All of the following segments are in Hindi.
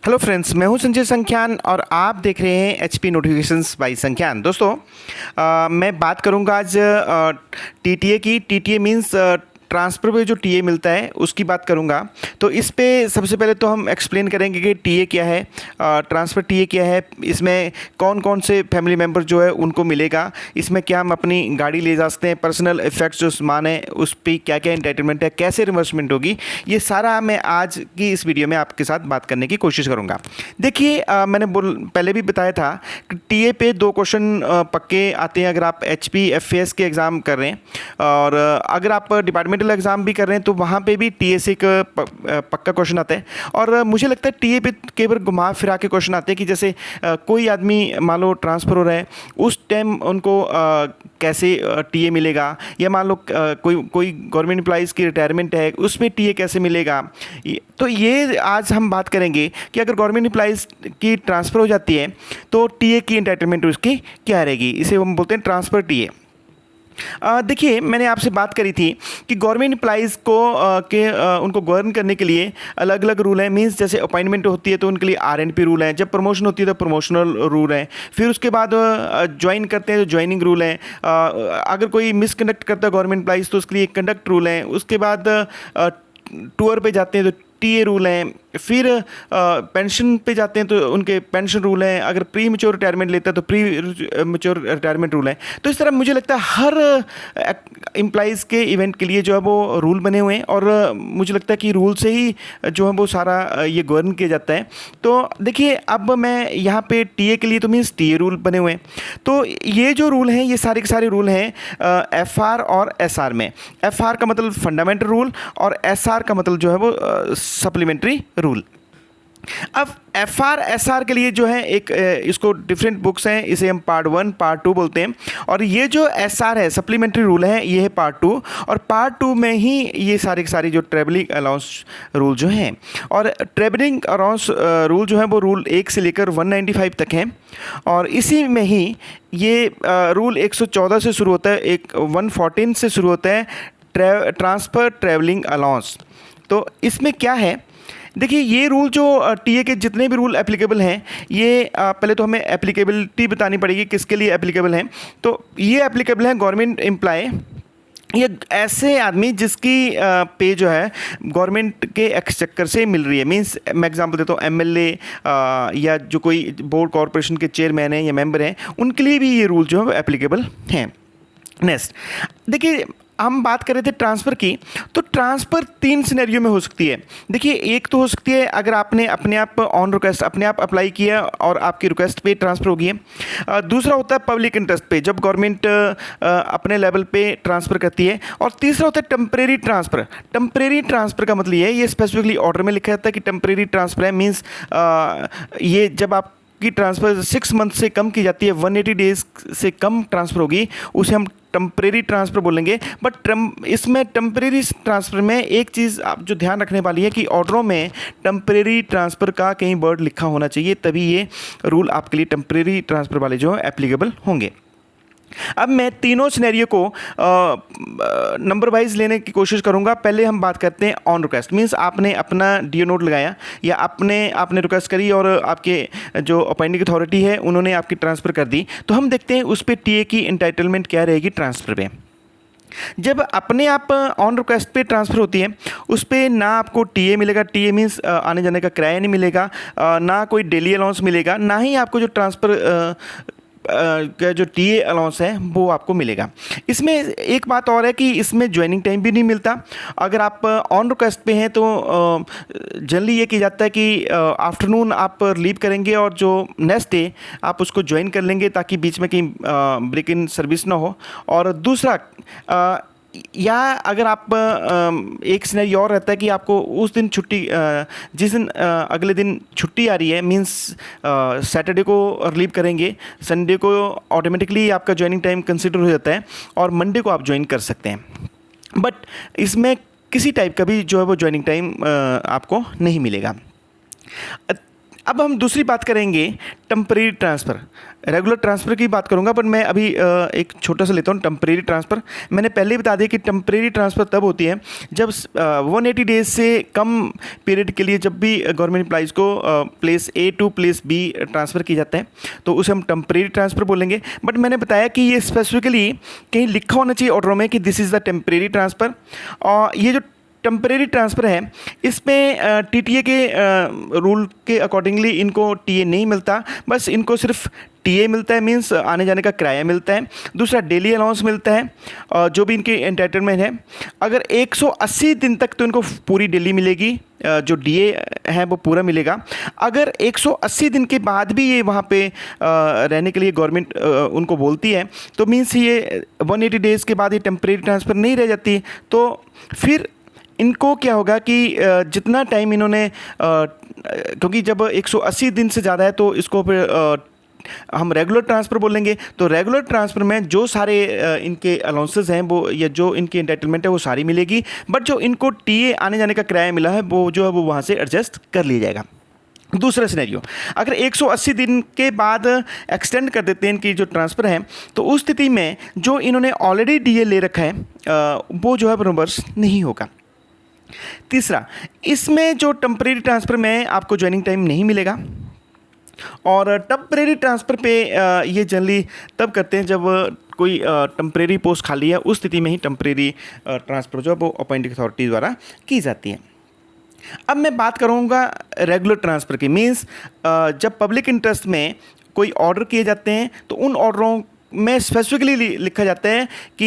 हेलो फ्रेंड्स, मैं हूं संजय संख्यान और आप देख रहे हैं एचपी नोटिफिकेशंस बाय संख्यान। दोस्तों, मैं बात करूंगा आज टीटीए की। टीटीए मींस ट्रांसफ़र पे जो टीए मिलता है उसकी बात करूंगा। तो इस पे सबसे पहले तो हम एक्सप्लेन करेंगे कि टीए क्या है, ट्रांसफ़र टीए क्या है, इसमें कौन कौन से फैमिली मेम्बर जो है उनको मिलेगा, इसमें क्या हम अपनी गाड़ी ले जा सकते हैं, पर्सनल इफेक्ट्स जो सामान है उस पर क्या क्या इंटाइटलमेंट है, कैसे रिवर्समेंट होगी, ये सारा मैं आज की इस वीडियो में आपके साथ बात करने की कोशिश करूँगा। देखिए, मैंने पहले भी बताया था कि टीए पे 2 क्वेश्चन पक्के आते हैं अगर आप एचपी एफएएस के एग्ज़ाम कर रहे हैं, और अगर आप डिपार्टमेंटल एग्ज़ाम भी कर रहे हैं तो वहाँ पे भी टीए से एक पक्का क्वेश्चन आता है। और मुझे लगता है टीए पे केवल घुमा फिरा के क्वेश्चन आते हैं कि जैसे कोई आदमी मान लो ट्रांसफ़र हो रहा है, उस टाइम उनको कैसे टीए मिलेगा, या मान लो कोई गवर्नमेंट एम्प्लॉइज़ की रिटायरमेंट है उस पर टीए कैसे मिलेगा। तो ये आज हम बात करेंगे कि अगर गवर्नमेंट एम्प्लॉइज़ की ट्रांसफ़र हो जाती है तो टीए की एंटाइटलमेंट उसकी क्या रहेगी, इसे हम बोलते हैं ट्रांसफ़र टीए। देखिए, मैंने आपसे बात करी थी कि गवर्नमेंट एम्प्लॉइज़ को उनको गवर्न करने के लिए अलग अलग रूल हैं। मींस जैसे अपॉइंटमेंट होती है तो उनके लिए आरएनपी रूल है, जब प्रमोशन होती है तो प्रमोशनल रूल है, फिर उसके बाद ज्वाइन करते हैं तो ज्वाइनिंग रूल है, अगर कोई मिसकंडक्ट करता है गवर्नमेंट एम्प्लॉइज़ तो उसके लिए कंडक्ट रूल है, उसके बाद टूर पे जाते हैं तो टीए रूल हैं, फिर पेंशन पे जाते हैं तो उनके पेंशन रूल हैं, अगर प्री मेच्योर रिटायरमेंट लेता है तो प्री मेच्योर रिटायरमेंट रूल है। तो इस तरह मुझे लगता है हर एम्प्लॉइज़ के इवेंट के लिए जो है वो रूल बने हुए हैं, और मुझे लगता है कि रूल से ही जो है वो सारा ये गवर्न किया जाता है। तो देखिए, अब मैं यहाँ पे टीए के लिए तो मीन्स टीए रूल बने हुए हैं। तो ये जो रूल हैं ये सारे के सारे रूल हैं एफआर और एसआर में। एफआर का मतलब फंडामेंटल रूल और एसआर का मतलब जो है वो सप्लीमेंट्री रूल। अब एफ आर एस आर के लिए जो है एक इसको डिफरेंट बुक्स हैं, इसे हम पार्ट 1 पार्ट 2 बोलते हैं, और ये जो एस आर है सप्लीमेंट्री रूल है ये है पार्ट 2, और पार्ट 2 में ही ये सारे के सारे जो ट्रैवलिंग अलाउंस रूल जो हैं, और ट्रैवलिंग अलाउंस रूल जो है वो रूल 1 से लेकर 195 तक हैं, और इसी में ही ये रूल 114 से शुरू होता है, एक 114 से शुरू होता है ट्रांसफ़र ट्रैवलिंग अलाउंस। तो इसमें क्या है, देखिए ये रूल जो टीए के जितने भी रूल एप्लीकेबल हैं ये पहले तो हमें एप्लीकेबिलिटी बतानी पड़ेगी किसके लिए एप्लीकेबल हैं। तो ये एप्लीकेबल है गवर्नमेंट एम्प्लॉय, ये ऐसे आदमी जिसकी पे जो है गवर्नमेंट के एक्सचेकर से मिल रही है। मींस मैं एग्जांपल देता हूँ, एमएलए या जो कोई बोर्ड कॉरपोरेशन के चेयरमैन हैं या मेंबर हैं, उनके लिए भी ये रूल जो है वो एप्लीकेबल हैं। नेक्स्ट, देखिए हम बात कर रहे थे ट्रांसफ़र की, तो ट्रांसफ़र 3 सिनेरियो में हो सकती है। देखिए, एक तो हो सकती है अगर आपने अपने आप ऑन रिक्वेस्ट अपने आप अप्लाई किया और आपकी रिक्वेस्ट पे ट्रांसफ़र हो गई है। दूसरा होता है पब्लिक इंटरेस्ट पे, जब गवर्नमेंट अपने लेवल पे ट्रांसफ़र करती है। और तीसरा होता है टेम्परेरी ट्रांसफ़र। टेम्परेरी ट्रांसफ़र का मतलब ये स्पेसिफिकली ऑर्डर में लिखा जाता है कि टेम्परेरी ट्रांसफ़र है। मीन्स ये जब आप की ट्रांसफ़र 6 मंथ से कम की जाती है, 180 डेज़ से कम ट्रांसफ़र होगी, उसे हम टेम्परेरी ट्रांसफ़र बोलेंगे। बट इसमें टेम्परेरी ट्रांसफ़र में एक चीज़ आप जो ध्यान रखने वाली है कि ऑर्डरों में टेम्परेरी ट्रांसफ़र का कहीं वर्ड लिखा होना चाहिए, तभी ये रूल आपके लिए टेम्परेरी ट्रांसफ़र वाले जो एप्लीकेबल होंगे। अब मैं तीनों सिनेरियो को नंबर वाइज लेने की कोशिश करूंगा। पहले हम बात करते हैं ऑन रिक्वेस्ट। मींस आपने अपना डीओ नोट लगाया या आपने रिक्वेस्ट करी और आपके जो अपॉइंटिंग अथॉरिटी है उन्होंने आपकी ट्रांसफ़र कर दी, तो हम देखते हैं उस पर टीए की एंटाइटलमेंट क्या रहेगी ट्रांसफ़र पे। जब अपने आप ऑन रिक्वेस्ट पे ट्रांसफ़र होती है उस पर ना आपको टीए मिलेगा, टीए मीन्स आने जाने का किराया नहीं मिलेगा, ना कोई डेली अलाउंस मिलेगा, ना ही आपको जो ट्रांसफ़र का जो टीए अलाउंस है वो आपको मिलेगा। इसमें एक बात और है कि इसमें ज्वाइनिंग टाइम भी नहीं मिलता। अगर आप ऑन रिक्वेस्ट पे हैं तो जनरली ये किया जाता है कि आफ्टरनून आप लीव करेंगे और जो नेक्स्ट डे आप उसको ज्वाइन कर लेंगे ताकि बीच में कहीं ब्रेक इन सर्विस ना हो। और दूसरा या अगर आप एक सिनेरियो और रहता है कि आपको उस दिन छुट्टी जिस दिन अगले दिन छुट्टी आ रही है, मींस सैटरडे को रिलीव करेंगे, संडे को ऑटोमेटिकली आपका ज्वाइनिंग टाइम कंसिडर हो जाता है और मंडे को आप ज्वाइन कर सकते हैं। बट इसमें किसी टाइप का भी जो है वो ज्वाइनिंग टाइम आपको नहीं मिलेगा। अब हम दूसरी बात करेंगे टेम्परेरी ट्रांसफ़र। रेगुलर ट्रांसफ़र की बात करूंगा, पर मैं अभी एक छोटा सा लेता हूँ टेम्परेरी ट्रांसफ़र। मैंने पहले ही बता दिया कि टेम्परेरी ट्रांसफ़र तब होती है जब 180 डेज से कम पीरियड के लिए जब भी गवर्नमेंट एम्प्लॉइज़ को place A to place B transfer किया जाता है तो उसे हम टेम्परेरी ट्रांसफ़र बोलेंगे। बट मैंने बताया कि ये स्पेसिफिकली कहीं लिखा होना चाहिए ऑर्डर में कि this is the temporary transfer. और ये जो टेम्परेरी ट्रांसफ़र है इसमें टीटीए के रूल के अकॉर्डिंगली इनको टीए नहीं मिलता, बस इनको सिर्फ टीए मिलता है, मींस आने जाने का किराया मिलता है। दूसरा डेली अलाउंस मिलता है और जो भी इनकी एंटाइटलमेंट है। अगर 180 दिन तक तो इनको पूरी डेली मिलेगी, जो डीए है वो पूरा मिलेगा। अगर 180 दिन के बाद भी ये वहाँ पे रहने के लिए गवर्नमेंट उनको बोलती है तो मीन्स ये 180 डेज़ के बाद ये टेम्परेरी ट्रांसफ़र नहीं रह जाती, तो फिर इनको क्या होगा कि जितना टाइम इन्होंने क्योंकि जब 180 दिन से ज़्यादा है तो इसको फिर हम रेगुलर ट्रांसफ़र बोलेंगे। तो रेगुलर ट्रांसफ़र में जो सारे इनके अलाउंसेस हैं वो या जो इनकी एंटाइटलमेंट है वो सारी मिलेगी, बट जो इनको टीए आने जाने का किराया मिला है वो जो है वो वहाँ से एडजस्ट कर लिया जाएगा। दूसरा सिनेरियो, अगर 180 दिन के बाद एक्सटेंड कर देते हैं इनकी जो ट्रांसफ़र है तो उस स्थिति में जो इन्होंने ऑलरेडी डीए ले रखा है वो जो है रिवर्स नहीं होगा। तीसरा, इसमें जो टेम्परेरी ट्रांसफ़र में आपको ज्वाइनिंग टाइम नहीं मिलेगा और टेम्परेरी ट्रांसफ़र पे ये जनरली तब करते हैं जब कोई टेम्परेरी पोस्ट खाली है, उस स्थिति में ही टेम्परेरी ट्रांसफ़र जो है वो अपॉइंटेड अथॉरिटी द्वारा की जाती है। अब मैं बात करूँगा रेगुलर ट्रांसफ़र की, मीन्स जब पब्लिक इंटरेस्ट में कोई ऑर्डर किए जाते हैं तो उन ऑर्डरों में स्पेसिफिकली लिखा जाता है कि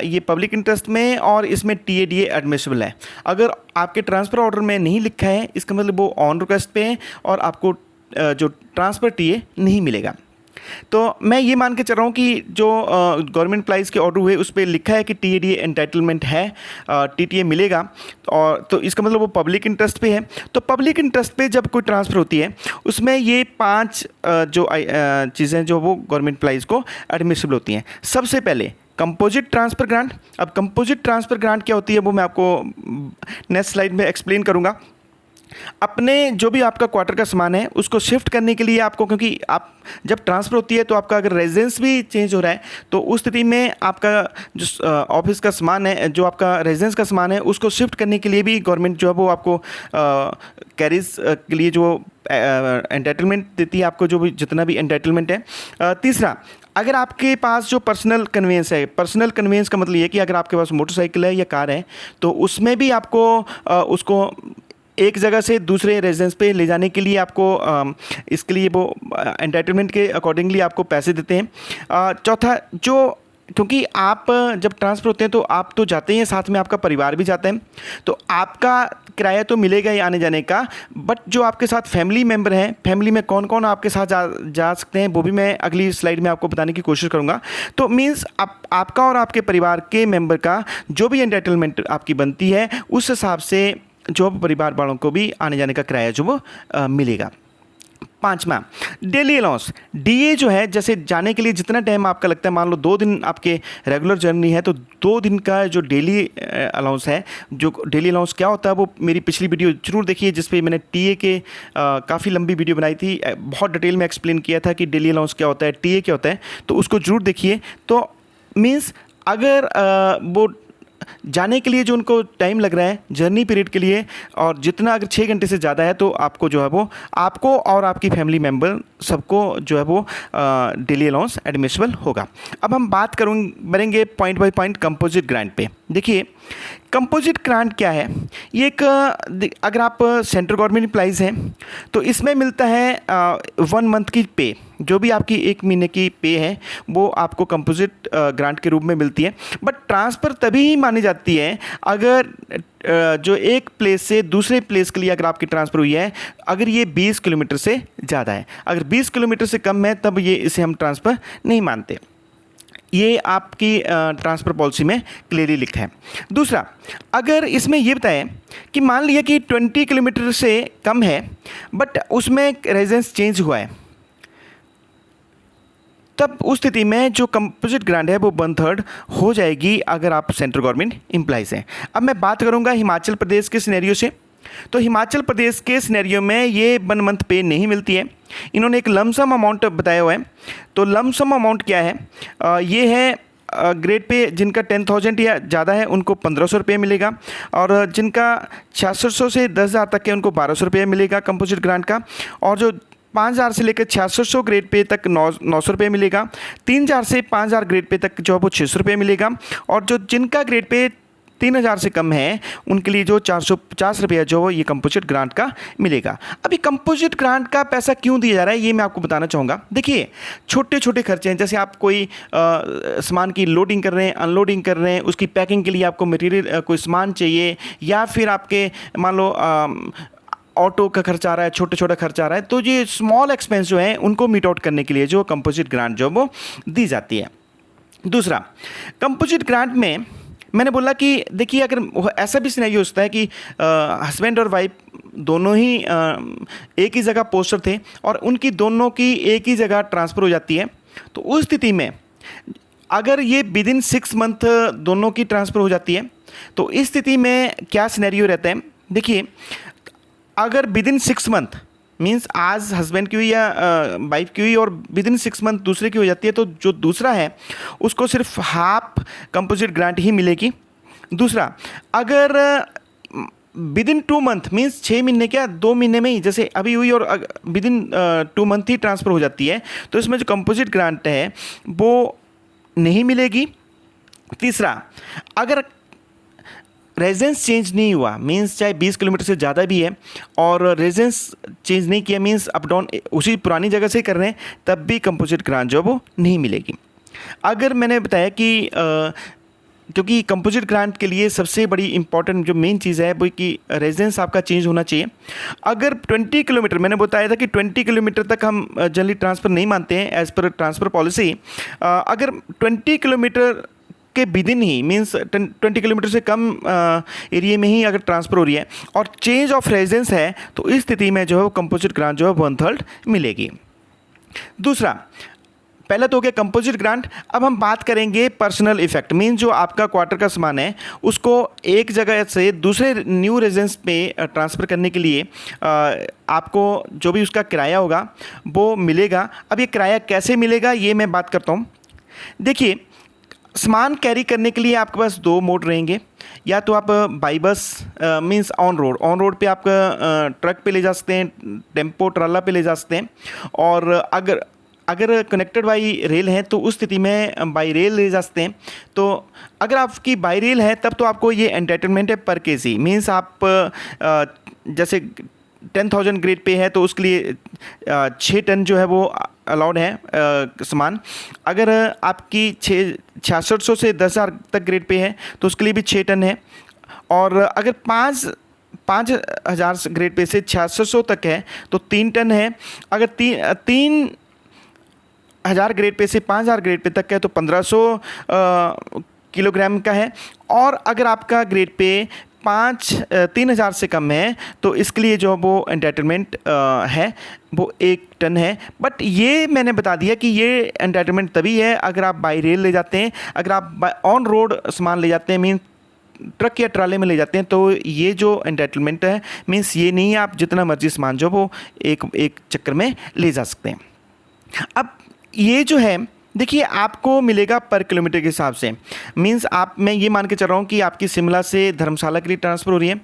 ये पब्लिक इंटरेस्ट में और इसमें टीएडीए एडमिसिबल है। अगर आपके ट्रांसफ़र ऑर्डर में नहीं लिखा है इसका मतलब वो ऑन रिक्वेस्ट पे है और आपको जो ट्रांसफ़र टीए नहीं मिलेगा। तो मैं ये मान के चल रहा हूँ कि जो गवर्नमेंट एम्प्लॉइज़ के ऑर्डर हुए उस पर लिखा है कि टीएडीए एंटाइटलमेंट है, टीटीए मिलेगा, और तो इसका मतलब वो पब्लिक इंटरेस्ट पे है। तो पब्लिक इंटरेस्ट पे जब कोई ट्रांसफ़र होती है उसमें ये 5 जो चीज़ें जो वो गवर्नमेंट एम्प्लॉइज़ को एडमिसिबल होती हैं। सबसे पहले कंपोजिट ट्रांसफ़र ग्रांट। अब कंपोजिट ट्रांसफ़र ग्रांट क्या होती है वो मैं आपको नेक्स्ट स्लाइड में एक्सप्लेन करूँगा। अपने जो भी आपका क्वार्टर का सामान है उसको शिफ्ट करने के लिए आपको, क्योंकि आप जब ट्रांसफ़र होती है तो आपका अगर रेजिडेंस भी चेंज हो रहा है तो उस स्थिति में आपका जो ऑफिस का सामान है, जो आपका रेजिडेंस का सामान है, उसको शिफ्ट करने के लिए भी गवर्नमेंट जो है वो आपको कैरीज के लिए जो एंटाइटलमेंट देती है, आपको जो भी जितना भी एंटाइटलमेंट है। तीसरा, अगर आपके पास जो पर्सनल कन्वेंस है, पर्सनल कन्वेंस का मतलब ये कि अगर आपके पास मोटरसाइकिल है या कार है तो उसमें भी आपको उसको एक जगह से दूसरे रेजिडेंस पे ले जाने के लिए आपको इसके लिए वो एंटाइटलमेंट के अकॉर्डिंगली आपको पैसे देते हैं। चौथा, जो क्योंकि आप जब ट्रांसफ़र होते हैं तो आप तो जाते ही हैं, साथ में आपका परिवार भी जाता है, तो आपका किराया तो मिलेगा ही आने जाने का, बट जो आपके साथ फैमिली मेम्बर हैं, फैमिली में कौन कौन आपके साथ जा सकते हैं वो भी मैं अगली स्लाइड में आपको बताने की कोशिश करूँगा। तो मीन्स आपका और आपके परिवार के मेम्बर का जो भी एंटाइटलमेंट आपकी बनती है उस हिसाब से जो परिवार वालों को भी आने जाने का किराया जो वो मिलेगा। पाँचवा, डेली अलाउंस। डीए जो है, जैसे जाने के लिए जितना टाइम आपका लगता है, मान लो 2 दिन आपके रेगुलर जर्नी है तो 2 दिन का जो डेली अलाउंस है, जो डेली अलाउंस क्या होता है वो मेरी पिछली वीडियो जरूर देखिए जिस पे मैंने टीए के काफ़ी लंबी वीडियो बनाई थी, बहुत डिटेल में एक्सप्लेन किया था कि डेली अलाउंस क्या होता है, टीए क्या होता है, तो उसको जरूर देखिए। तो मीन्स अगर वो जाने के लिए जो उनको टाइम लग रहा है जर्नी पीरियड के लिए, और जितना अगर 6 घंटे से ज़्यादा है तो आपको जो है वो आपको और आपकी फैमिली मेम्बर सबको जो है वो डेली अलाउंस एडमिसिबल होगा। अब हम बात करेंगे point by point composite grant पे। देखिए कंपोजिट ग्रांट क्या है, ये एक अगर आप सेंट्रल गवर्नमेंट एम्प्लॉइज़ हैं तो इसमें मिलता है 1 मंथ की पे, जो भी आपकी 1 महीने की पे है वो आपको कंपोजिट ग्रांट के रूप में मिलती है। बट ट्रांसफ़र तभी ही मानी जाती है अगर जो एक प्लेस से दूसरे प्लेस के लिए अगर आपकी ट्रांसफ़र हुई है, अगर ये 20 किलोमीटर से ज़्यादा है। अगर 20 किलोमीटर से कम है तब ये इसे हम ट्रांसफ़र नहीं मानते। ये आपकी ट्रांसफ़र पॉलिसी में क्लियरली लिखा है। दूसरा, अगर इसमें ये बताएं कि मान लिया कि 20 किलोमीटर से कम है बट उसमें रेजिडेंस चेंज हुआ है, तब उस स्थिति में जो कंपोजिट ग्रांट है वो 1/3 हो जाएगी अगर आप सेंट्रल गवर्नमेंट एम्प्लॉइज़ हैं। अब मैं बात करूंगा हिमाचल प्रदेश के सिनेरियो से। तो हिमाचल प्रदेश के सिनेरियो में ये 1 मंथ पे नहीं मिलती है। इन्होंने एक लमसम अमाउंट बताया हुआ है। तो लमसम अमाउंट क्या है, ये है ग्रेड पे जिनका 10,000 या ज़्यादा है उनको 1,500 रुपये मिलेगा, और जिनका 600 से 10,000 तक के उनको 1,200 रुपये मिलेगा कंपोजिट ग्रांट का, और जो 5,000 से लेकर 600 ग्रेड पे तक 900 रुपये मिलेगा, 3,000 से 5,000 ग्रेड पे तक जो है वो 600 रुपये मिलेगा, और जो जिनका ग्रेड पे 3,000 से कम है उनके लिए जो 450 रुपया जो ये कंपोजिट ग्रांट का मिलेगा। अभी कंपोजिट ग्रांट का पैसा क्यों दिया जा रहा है ये मैं आपको बताना चाहूँगा। देखिए, छोटे छोटे खर्चे हैं, जैसे आप कोई सामान की लोडिंग कर रहे हैं, अनलोडिंग कर रहे हैं, उसकी पैकिंग के लिए आपको मटेरियल कोई सामान चाहिए, या फिर आपके मान लो ऑटो का खर्चा आ रहा है, छोटे छोटा खर्चा आ रहा है, तो ये स्मॉल एक्सपेंस जो है उनको मीट आउट करने के लिए जो कंपोजिट ग्रांट जो वो दी जाती है। दूसरा, कंपोजिट ग्रांट में मैंने बोला कि देखिए, अगर ऐसा भी सिनेरियो होता है कि हस्बैंड और वाइफ दोनों ही एक ही जगह पोस्टर थे और उनकी दोनों की एक ही जगह ट्रांसफ़र हो जाती है, तो उस स्थिति में अगर ये विदिन 6 मंथ दोनों की ट्रांसफ़र हो जाती है, तो इस स्थिति में क्या सिनेरियो रहता है। देखिए, अगर विदिन 6 मंथ मीन्स आज हस्बैंड की हुई या वाइफ की हुई और विदिन 6 मंथ दूसरे की हो जाती है, तो जो दूसरा है उसको सिर्फ हाफ कंपोजिट ग्रांट ही मिलेगी। दूसरा, अगर विदिन 2 मंथ मीन्स 6 महीने क्या 2 महीने में ही जैसे अभी हुई और विदिन 2 मंथ ही ट्रांसफ़र हो जाती है, तो इसमें जो कंपोजिट ग्रांट है वो नहीं मिलेगी। तीसरा, अगर रेजिडेंस चेंज नहीं हुआ मीन्स चाहे 20 किलोमीटर से ज़्यादा भी है और रेजिडेंस चेंज नहीं किया मीन्स अप डाउन उसी पुरानी जगह से कर रहे हैं, तब भी कंपोजिट ग्रांट जो वो नहीं मिलेगी। अगर मैंने बताया कि क्योंकि कंपोजिट ग्रांट के लिए सबसे बड़ी इंपॉर्टेंट जो मेन चीज़ है वो कि रेजिडेंस आपका चेंज होना चाहिए। अगर 20 किलोमीटर, मैंने बताया था कि 20 किलोमीटर तक हम जनरली ट्रांसफ़र नहीं मानते हैं एज़ पर ट्रांसफ़र पॉलिसी। अगर 20 किलोमीटर के विदिन ही मीन्स 20 किलोमीटर से कम एरिया में ही अगर ट्रांसफ़र हो रही है और चेंज ऑफ रेजिडेंस है, तो इस स्थिति में जो है वो कंपोजिट ग्रांट जो है 1/3 मिलेगी। दूसरा, पहला तो हो गया कंपोजिट ग्रांट। अब हम बात करेंगे पर्सनल इफेक्ट, मीन्स जो आपका क्वार्टर का सामान है उसको एक जगह से दूसरे न्यू रेजिडेंस पे ट्रांसफ़र करने के लिए आपको जो भी उसका किराया होगा वो मिलेगा। अब ये किराया कैसे मिलेगा ये मैं बात करता हूँ। देखिए, सामान कैरी करने के लिए आपके पास 2 मोड रहेंगे, या तो आप by bus means on road पे आप ट्रक पे ले जा सकते हैं, टेम्पो ट्राला पे ले जा सकते हैं, और अगर कनेक्टेड बाई रेल है तो उस स्थिति में बाई रेल ले जा सकते हैं। तो अगर आपकी बाई रेल है तब तो आपको ये एंटाइटलमेंट है पर केजी, मीन्स आप जैसे 10,000 ग्रेड पे है तो उसके लिए 6 टन जो है वो अलाउड है सामान। अगर आपकी 600 से 10,000 तक ग्रेड पे है तो उसके लिए भी 6 टन है, और अगर 5,000 ग्रेड पे से 600 तक है तो 3 टन है। अगर 3,000 ग्रेड पे से 5,000 ग्रेड पे तक है तो 1,500 किलोग्राम का है, और अगर आपका ग्रेड पे 3,000 से कम है तो इसके लिए जो वो एंटाइटलमेंट है वो 1 टन है। बट ये मैंने बता दिया कि ये एंटाइटलमेंट तभी है अगर आप बाई रेल ले जाते हैं। अगर आप ऑन रोड सामान ले जाते हैं मीन ट्रक या ट्राले में ले जाते हैं तो ये जो एंटाइटलमेंट है मीन्स ये नहीं है आप जितना मर्जी सामान जो वो एक चक्कर में ले जा सकते हैं। अब ये जो है देखिए आपको मिलेगा पर किलोमीटर के हिसाब से, मीन्स मैं ये मान के चल रहा हूँ कि आपकी शिमला से धर्मशाला के लिए ट्रांसफ़र हो रही है,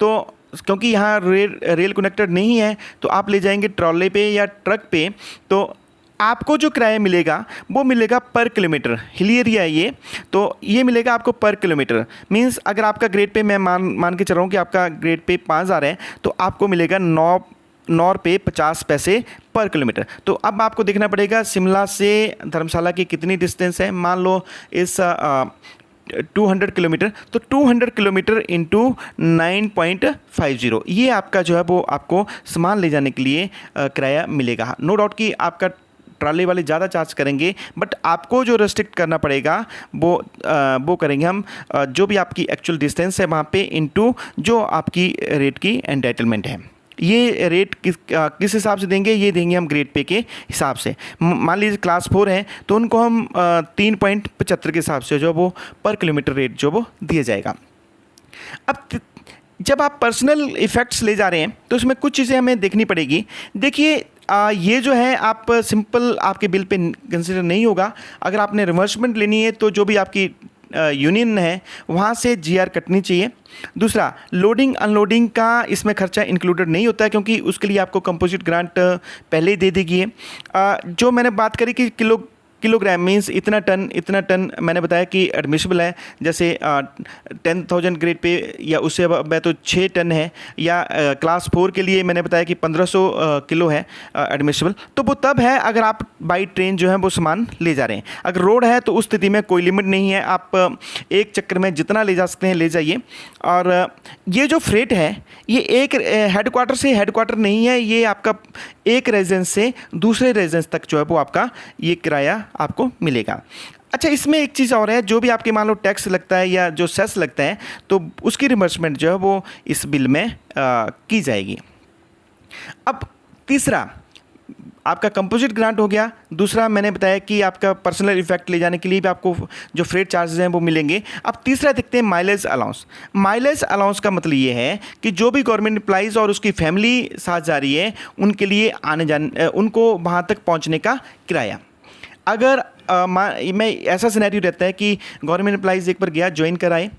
तो क्योंकि यहाँ रेल कनेक्टेड नहीं है तो आप ले जाएंगे ट्रॉले पे या ट्रक पे, तो आपको जो किराया मिलेगा वो मिलेगा पर किलोमीटर। हिली एरिया है ये, तो ये मिलेगा आपको पर किलोमीटर। मीन्स अगर आपका ग्रेड पे मैं मान के चल रहा हूँ कि आपका ग्रेड पे 5,000 है तो आपको मिलेगा 9 रुपये 50 पैसे पर किलोमीटर। तो अब आपको देखना पड़ेगा शिमला से धर्मशाला की कितनी डिस्टेंस है। मान लो इस 200 किलोमीटर, तो 200 किलोमीटर इंटू 9.50 ये आपका जो है वो आपको सामान ले जाने के लिए किराया मिलेगा। नो डाउट कि आपका ट्राले वाले ज़्यादा चार्ज करेंगे, बट आपको जो रेस्ट्रिक्ट करना पड़ेगा वो करेंगे हम जो भी आपकी एक्चुअल डिस्टेंस है वहाँ पे इंटू जो आपकी रेट की एंटाइटलमेंट है। ये रेट किस हिसाब से देंगे, ये देंगे हम ग्रेड पे के हिसाब से। मान लीजिए क्लास 4 है तो उनको हम 3.75 के हिसाब से जो वो पर किलोमीटर रेट जो वो दिया जाएगा। अब जब आप पर्सनल इफ़ेक्ट्स ले जा रहे हैं तो उसमें कुछ चीज़ें हमें देखनी पड़ेगी। देखिए ये जो है आप सिंपल आपके बिल पे कंसिडर नहीं होगा। अगर आपने रिमबर्समेंट लेनी है तो जो भी आपकी यूनियन है वहाँ से जीआर कटनी चाहिए। दूसरा, लोडिंग अनलोडिंग का इसमें खर्चा इंक्लूडेड नहीं होता है, क्योंकि उसके लिए आपको कंपोजिट ग्रांट पहले ही दे देगी है। जो मैंने बात करी कि किलोग्राम मीन्स इतना टन मैंने बताया कि एडमिसिबल है। जैसे 10,000 ग्रेड पे या उससे अब है तो 6 टन है, या क्लास 4 के लिए मैंने बताया कि 1500 किलो है एडमिसिबल। तो वो तब है अगर आप बाई ट्रेन जो है वो सामान ले जा रहे हैं। अगर रोड है तो उस स्थिति में कोई लिमिट नहीं है, आप एक चक्कर में जितना ले जा सकते हैं ले जाइए। और ये जो फ्रेट है ये एक हेडक्वार्टर से हेडक्वार्टर नहीं है, ये आपका एक रेजिडेंस से दूसरे रेजिडेंस तक जो है वो आपका ये किराया आपको मिलेगा। अच्छा, इसमें एक चीज़ और है, जो भी आपके मान लो टैक्स लगता है या जो सेस लगता है तो उसकी रिमबर्समेंट जो है वो इस बिल में की जाएगी। अब तीसरा आपका कंपोजिट ग्रांट हो गया। दूसरा मैंने बताया कि आपका पर्सनल इफेक्ट ले जाने के लिए भी आपको जो फ्रेट चार्जेस हैं वो मिलेंगे। अब तीसरा देखते हैं माइलेज अलाउंस। माइलेज अलाउंस का मतलब ये है कि जो भी गवर्नमेंट एम्प्लॉइज़ और उसकी फैमिली साथ जा रही है उनके लिए आने जाने उनको वहाँ तक पहुँचने का किराया। अगर मैं ऐसा सिनेरियो रहता है कि गवर्नमेंट एम्प्लॉइज़ एक बार गया ज्वाइन कराए,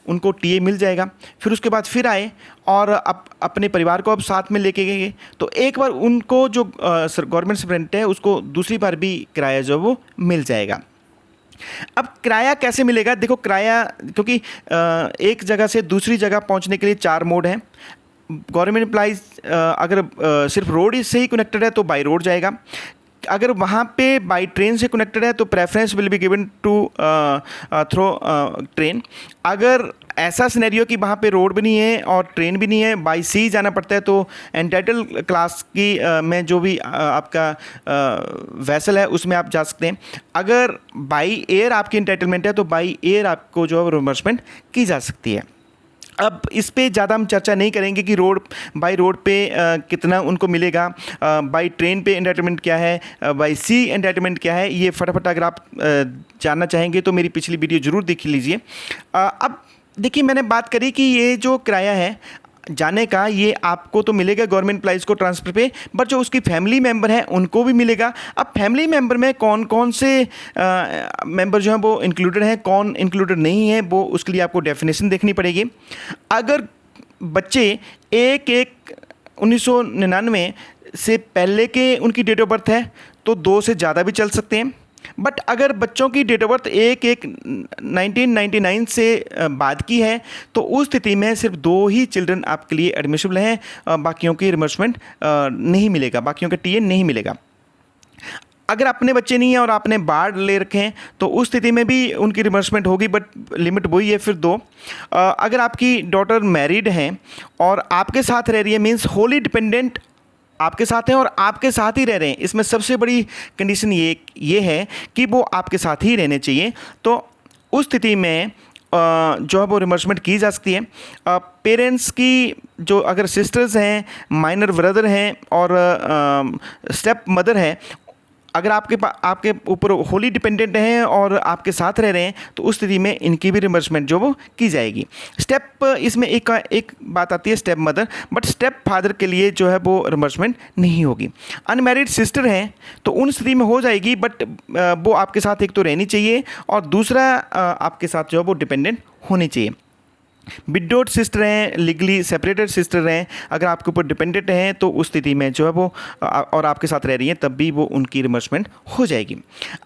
उनको टीए मिल जाएगा, फिर उसके बाद फिर आए और अपने परिवार को अब साथ में लेके गए, तो एक बार उनको जो गवर्नमेंट सर्वेंट है उसको दूसरी बार भी किराया जो वो मिल जाएगा। अब किराया कैसे मिलेगा? देखो किराया, क्योंकि एक जगह से दूसरी जगह पहुंचने के लिए 4 मोड हैं। गवर्नमेंट एम्प्लॉइज़ अगर सिर्फ रोड से ही कनेक्टेड है तो बाई रोड जाएगा। अगर वहाँ पे बाई ट्रेन से कनेक्टेड है तो preference will be given to through train. अगर ऐसा सिनेरियो कि वहाँ पे रोड भी नहीं है और ट्रेन भी नहीं है, बाई सी जाना पड़ता है, तो एंटाइटल क्लास की में जो भी आपका वैसल है उसमें आप जा सकते हैं। अगर बाई एयर आपकी एंटाइटलमेंट है तो बाई एयर आपको जो है रिमबर्समेंट की जा सकती है। अब इस पे ज़्यादा हम चर्चा नहीं करेंगे कि बाई रोड पे कितना उनको मिलेगा, बाई ट्रेन पे एंटाइटलमेंट क्या है, बाई सी एंटाइटलमेंट क्या है। ये फटाफट अगर आप जानना चाहेंगे तो मेरी पिछली वीडियो ज़रूर देख लीजिए। अब देखिए, मैंने बात करी कि ये जो किराया है जाने का ये आपको तो मिलेगा गवर्नमेंट एम्प्लॉइज़ को ट्रांसफ़र पे, बट जो उसकी फैमिली मेंबर हैं उनको भी मिलेगा। अब फैमिली मेंबर में कौन कौन से मेंबर जो हैं वो इंक्लूडेड हैं, कौन इंक्लूडेड नहीं है, वो उसके लिए आपको डेफिनेशन देखनी पड़ेगी। अगर बच्चे 1/1/1999 से पहले के उनकी डेट ऑफ बर्थ है तो 2 से ज़्यादा भी चल सकते हैं। बट अगर बच्चों की डेट ऑफ बर्थ 1/1/1999 से बाद की है तो उस स्थिति में सिर्फ 2 ही चिल्ड्रन आपके लिए एडमिसिबल हैं, बाकियों की रिमबर्समेंट नहीं मिलेगा, बाकियों का टीए नहीं मिलेगा। अगर अपने बच्चे नहीं हैं और आपने बाढ़ ले रखे हैं तो उस स्थिति में भी उनकी रिमबर्समेंट होगी, बट लिमिट वही है फिर 2। अगर आपकी डॉटर मैरिड हैं और आपके साथ रह रही है, मीन्स होली डिपेंडेंट आपके साथ हैं और आपके साथ ही रह रहे हैं, इसमें सबसे बड़ी कंडीशन ये है कि वो आपके साथ ही रहने चाहिए, तो उस स्थिति में जो है वो रिमबर्समेंट की जा सकती है। पेरेंट्स की जो अगर सिस्टर्स हैं, माइनर ब्रदर हैं और स्टेप मदर है, अगर आपके ऊपर होली डिपेंडेंट हैं और आपके साथ रह रहे हैं तो उस स्थिति में इनकी भी रिमबर्समेंट जो वो की जाएगी। स्टेप इसमें एक बात आती है step mother, but step father के लिए जो है वो रिमबर्समेंट नहीं होगी। अनमैरिड सिस्टर हैं तो उन स्थिति में हो जाएगी, बट वो आपके साथ एक तो रहनी चाहिए और दूसरा आपके साथ जो है वो डिपेंडेंट होनी चाहिए। विडोड सिस्टर हैं, लीगली सेपरेटेड सिस्टर हैं, अगर आपके ऊपर डिपेंडेंट हैं तो उस स्थिति में जो है वो और आपके साथ रह रही हैं तब भी वो उनकी रिमबर्समेंट हो जाएगी।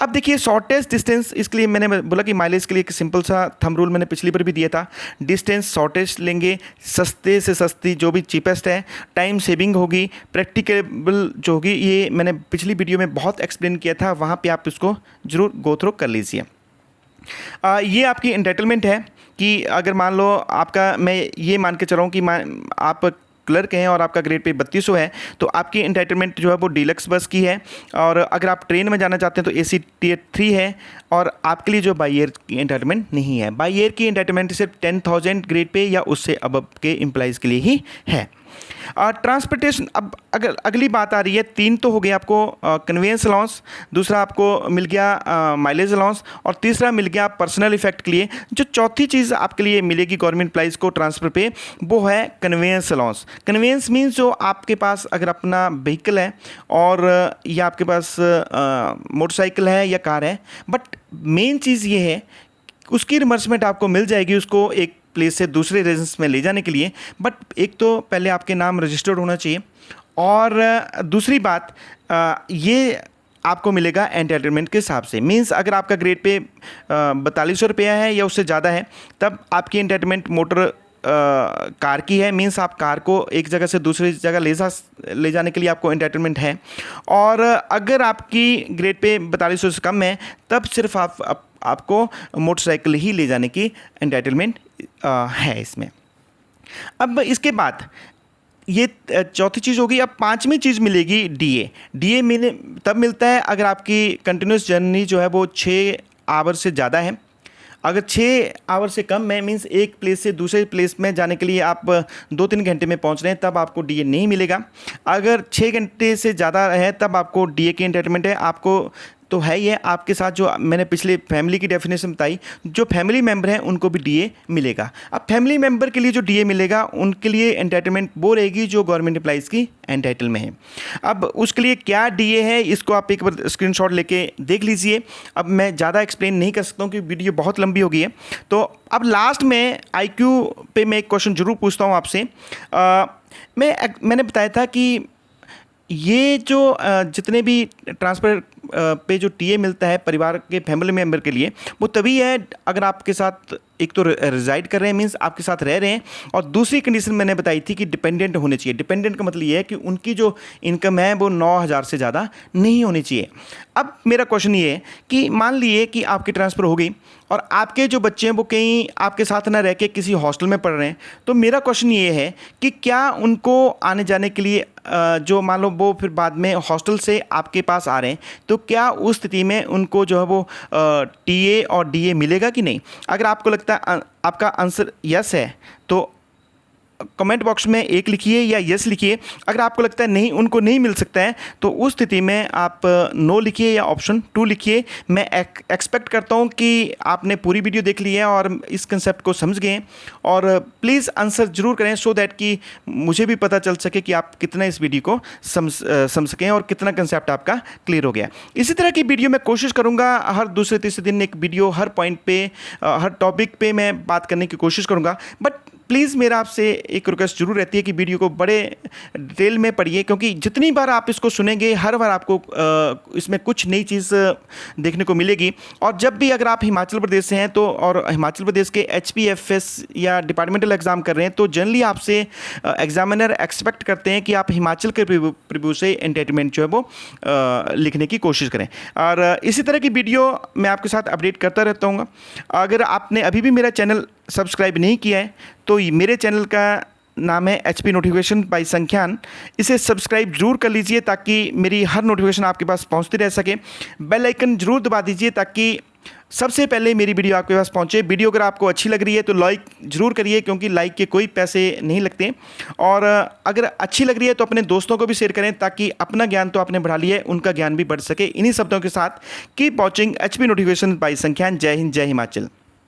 अब देखिए शॉर्टेस्ट डिस्टेंस, इसके लिए मैंने बोला कि माइलेज के लिए एक सिंपल सा थंब रूल मैंने पिछली बार भी दिया था। डिस्टेंस शॉर्टेस्ट लेंगे, सस्ते से सस्ती जो भी चीपेस्ट है, टाइम सेविंग होगी, प्रैक्टिकेबल जो होगी, ये मैंने पिछली वीडियो में बहुत एक्सप्लेन किया था, वहाँ पर आप इसको ज़रूर गो थ्रू कर लीजिए। ये आपकी एंटाइटलमेंट है कि अगर मान लो आपका, मैं ये मान के चल रहा हूँ कि आप क्लर्क हैं और आपका ग्रेड पे 3200 है तो आपकी एंटाइटलमेंट जो है वो डीलक्स बस की है, और अगर आप ट्रेन में जाना चाहते हैं तो एसी टियर 3 है, और आपके लिए जो बाई एयर की एंटाइटलमेंट नहीं है। बाई एयर की एंटाइटलमेंट सिर्फ 10,000 ग्रेड पे या उससे अबव के एम्प्लॉइज़ के लिए ही है। ट्रांसपोर्टेशन, अब अगर अगली बात आ रही है, 3 तो हो गए आपको कन्वेंस अलाउंस, दूसरा आपको मिल गया माइलेज अलाउंस, और तीसरा मिल गया पर्सनल इफेक्ट के लिए। जो चौथी चीज़ आपके लिए मिलेगी गवर्नमेंट एम्प्लॉइज को ट्रांसफर पे, वो है कन्वेंस अलाउंस। कन्वेंस मीन्स जो आपके पास अगर अपना व्हीकल है और या आपके पास मोटरसाइकिल है या कार है, बट मेन चीज़ ये है उसकी रिमर्समेंट आपको मिल जाएगी उसको एक प्लेस से दूसरे रेजिडेंस में ले जाने के लिए। बट एक तो पहले आपके नाम रजिस्टर्ड होना चाहिए, और दूसरी बात ये आपको मिलेगा एंटाइटलमेंट के हिसाब से। मींस अगर आपका ग्रेड पे 4200 रुपया है या उससे ज़्यादा है, तब आपकी एंटाइटलमेंट मोटर कार की है। मींस आप कार को एक जगह से दूसरी जगह ले जाने के लिए आपको एंटाइटलमेंट है। और अगर आपकी ग्रेड पे 4200 से कम है, तब सिर्फ आपको मोटरसाइकिल ही ले जाने की एंटाइटलमेंट है इसमें। अब इसके बाद ये चौथी चीज़ होगी। अब पांचवी चीज़ मिलेगी डीए। डीए तब मिलता है अगर आपकी कंटिन्यूस जर्नी जो है वो 6 आवर से ज़्यादा है। अगर 6 आवर से कम है, मीन्स एक प्लेस से दूसरे प्लेस में जाने के लिए आप 2-3 घंटे में पहुंच रहे हैं, तब आपको डीए नहीं मिलेगा। अगर 6 घंटे से ज़्यादा है, तब आपको डीए की एंटाइटलमेंट है। आपको तो है ये आपके साथ जो मैंने पिछले फैमिली की डेफिनेशन बताई, जो फैमिली मेंबर हैं उनको भी डीए मिलेगा। अब फैमिली मेंबर के लिए जो डीए मिलेगा, उनके लिए एंटाइटलमेंट वो रहेगी जो गवर्नमेंट एम्प्लॉइज़ की एंटाइटल में है। अब उसके लिए क्या डीए है, इसको आप एक बार स्क्रीनशॉट लेके देख लीजिए। अब मैं ज़्यादा एक्सप्लेन नहीं कर सकता हूँ क्योंकि वीडियो बहुत लंबी हो गई है। तो अब लास्ट में आईक्यू पे मैं एक क्वेश्चन जरूर पूछता हूँ आपसे। मैंने बताया था कि ये जो जितने भी ट्रांसफ़र पे जो टीए मिलता है परिवार के फैमिली मेम्बर के लिए, वो तभी है अगर आपके साथ एक तो रिजाइड कर रहे हैं, मीन्स आपके साथ रह रहे हैं, और दूसरी कंडीशन मैंने बताई थी कि डिपेंडेंट होने चाहिए। डिपेंडेंट का मतलब ये है कि उनकी जो इनकम है वो 9,000 से ज़्यादा नहीं होनी चाहिए। अब मेरा क्वेश्चन ये है कि मान लिए कि आपकी ट्रांसफ़र हो गई और आपके जो बच्चे हैं वो कहीं आपके साथ ना रह के किसी हॉस्टल में पढ़ रहे हैं, तो मेरा क्वेश्चन ये है कि क्या उनको आने जाने के लिए जो मान लो वो फिर बाद में हॉस्टल से आपके पास आ रहे हैं, तो क्या उस स्थिति में उनको जो है वो टीए और डीए मिलेगा कि नहीं? अगर आपको लगता है आपका आंसर यस है तो कमेंट बॉक्स में 1 लिखिए या यस लिखिए। अगर आपको लगता है नहीं, उनको नहीं मिल सकता है, तो उस स्थिति में आप नो लिखिए या ऑप्शन 2 लिखिए। मैं एक्सपेक्ट करता हूं कि आपने पूरी वीडियो देख ली है और इस कंसेप्ट को समझ गए, और प्लीज़ आंसर ज़रूर करें सो दैट कि मुझे भी पता चल सके कि आप कितना इस वीडियो को समझ सकें और कितना कंसेप्ट आपका क्लियर हो गया। इसी तरह की वीडियो मैं कोशिश करूँगा हर दूसरे तीसरे दिन एक वीडियो, हर पॉइंट पे, हर टॉपिक पे मैं बात करने की कोशिश करूँगा। बट प्लीज़ मेरा आपसे एक रिक्वेस्ट जरूर रहती है कि वीडियो को बड़े डिटेल में पढ़िए, क्योंकि जितनी बार आप इसको सुनेंगे हर बार आपको इसमें कुछ नई चीज़ देखने को मिलेगी। और जब भी अगर आप हिमाचल प्रदेश से हैं तो, और हिमाचल प्रदेश के HPFS या डिपार्टमेंटल एग्ज़ाम कर रहे हैं, तो जनरली आपसे एग्जामिनर एक्सपेक्ट करते हैं कि आप हिमाचल के प्रीव्यू से एंटाइटलमेंट जो है वो लिखने की कोशिश करें। और इसी तरह की वीडियो मैं आपके साथ अपडेट करता रहता हूँ। अगर आपने अभी भी मेरा चैनल सब्सक्राइब नहीं किया है, तो मेरे चैनल का नाम है HP नोटिफिकेशन बाय संख्यान। इसे सब्सक्राइब जरूर कर लीजिए ताकि मेरी हर नोटिफिकेशन आपके पास पहुंचती रह सके। बेल आइकन जरूर दबा दीजिए ताकि सबसे पहले मेरी वीडियो आपके पास पहुंचे। वीडियो अगर आपको अच्छी लग रही है तो लाइक जरूर करिए, क्योंकि लाइक के कोई पैसे नहीं लगते। और अगर अच्छी लग रही है तो अपने दोस्तों को भी शेयर करें ताकि अपना ज्ञान तो आपने बढ़ा लिया है, उनका ज्ञान भी बढ़ सके। इन्हीं शब्दों के साथ keep watching HP notification by Sankhyan. जय हिंद, जय हिमाचल।